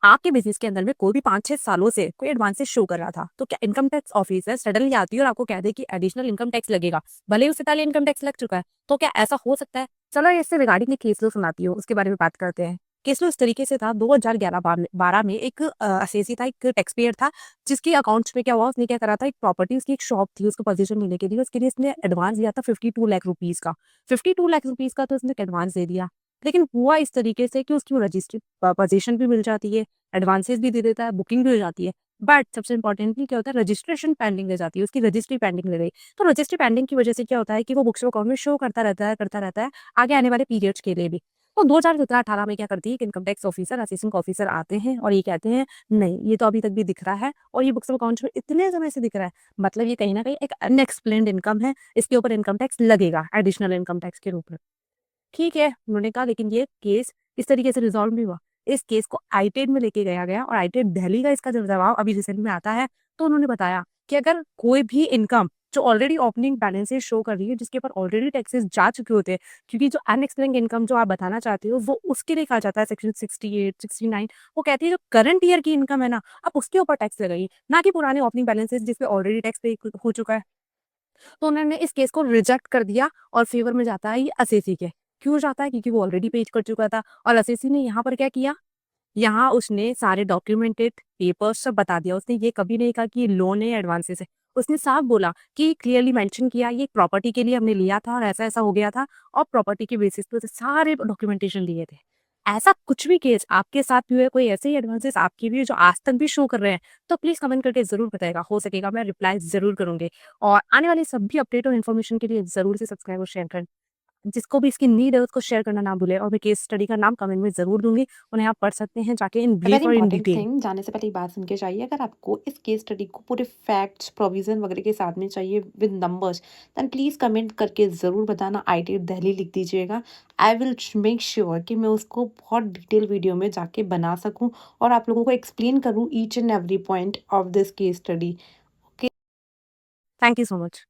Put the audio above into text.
आपके बिजनेस के अंदर में कोई भी 5-6 सालों से कोई एडवांसेस शो कर रहा था, तो क्या इनकम टैक्स ऑफिसर सडनली आती है और आपको कह दे कि एडिशनल इनकम टैक्स लगेगा, भले ही उससे पहले इनकम टैक्स लग चुका है, तो क्या ऐसा हो सकता है? चलो इससे रिगार्डिंग एक केस लो सुनाती हूँ, उसके बारे में बात करते हैं। केस लो इस तरीके से था, 2011-12 में एक असेसी था, एक टैक्स पेयर था, जिसके अकाउंट्स में क्या हुआ, उसने क्या करा था, एक प्रॉपर्टी, उसकी एक शॉप थी, उसको पोजीशन लेने के लिए, उसके लिए इसने एडवांस दिया था 52 लाख रुपीज का। 52 लाख रुपीज का तो उसने एडवांस दे दिया, लेकिन हुआ इस तरीके से कि उसकी रजिस्ट्री पोजीशन भी मिल जाती है, एडवांसेस भी दे देता है, बुकिंग भी हो जाती है, बट सबसे इंपॉर्टेंटली क्या होता है, रजिस्ट्रेशन पेंडिंग रह जाती है, उसकी रजिस्ट्री पेंडिंग रह गई। तो रजिस्ट्री पेंडिंग की वजह से क्या होता है कि वो बुक्स ऑफ अकाउंट में शो करता रहता है आगे आने वाले पीरियड्स के लिए भी। तो 2017-18 में क्या करती है, income tax officer, assistant officer आते हैं और ये कहते हैं नहीं, ये तो अभी तक भी दिख रहा है और ये बुक्स ऑफ अकाउंट्स में इतने समय से दिख रहा है, मतलब ये कहीं ना कहीं एक अनएक्सप्लेन्ड इनकम है, इसके ऊपर इनकम टैक्स लगेगा एडिशनल इनकम टैक्स के रूप में। ठीक है, उन्होंने कहा, लेकिन ये केस इस तरीके से रिज़ॉल्व नहीं हुआ। इस केस को आईटेट में लेके गया गया और आईटेट दिल्ली का इसका जब जवाब अभी रिसेंट में आता है, तो उन्होंने बताया कि अगर कोई भी इनकम जो ऑलरेडी ओपनिंग बैलेंसेस शो कर रही है, जिसके ऊपर ऑलरेडी टैक्सेस जा चुके होते हैं, क्योंकि जो अनएक्सप्लेन्ड इनकम जो आप बताना चाहते हो, वो उसके लिए कहा जाता है सेक्शन 68, 69। वो कहती है जो करंट ईयर की इनकम है ना, आप उसके ऊपर टैक्स लगाइए, ना कि पुराने ओपनिंग बैलेंसेस जिस पे ऑलरेडी टैक्स पे हो चुका है। तो उन्होंने इस केस को रिजेक्ट कर दिया और फेवर में जाता है ये असेसी के। क्यों जाता है? क्योंकि वो ऑलरेडी पेड कर चुका था और असेसी ने यहाँ पर क्या किया, यहाँ उसने सारे डॉक्यूमेंटेड पेपर्स सब बता दिया। उसने ये कभी नहीं कहा कि ये लोन है या एडवांसेस है। उसने साफ बोला कि क्लियरली मेंशन किया, ये प्रॉपर्टी के लिए हमने लिया था और ऐसा-ऐसा हो गया था और प्रॉपर्टी के बेसिस पे उसे सारे डॉक्यूमेंटेशन लिए थे। ऐसा कुछ भी केस आपके साथ भी हुआ है, कोई ऐसे ही एडवांसेस आपके भी है जो आज तक भी शो कर रहे हैं, तो प्लीज़ कमेंट करके ज़रूर बताइएगा। हो सकेगा मैं रिप्लाई ज़रूर करूँगी और आने वाली सभी अपडेट और इन्फॉर्मेशन के लिए ज़रूर से सब्सक्राइब और शेयर करें। जिसको भी इसकी नीड है उसको शेयर करना ना भूलें और मैं केस स्टडी का नाम कमेंट में ज़रूर दूँगी। उन्हें आप पढ़ सकते हैं जाके इन वेरी ब्रीफ और इन इंपॉर्टेंट डिटेल। थिंग, जाने से पहले एक बात सुन के जाइए। अगर आपको इस केस स्टडी को पूरे फैक्ट्स, प्रोविज़न वगैरह के साथ में चाहिए with numbers, then please comment करके ज़रूर बताना, आईटी दिल्ली लिख दीजिएगा। आई विल मेक श्योर कि मैं उसको बहुत डिटेल वीडियो में जाके बना सकूँ और आप लोगों को एक्सप्लेन करूँ each and every point of this case study. Okay. Thank you so much.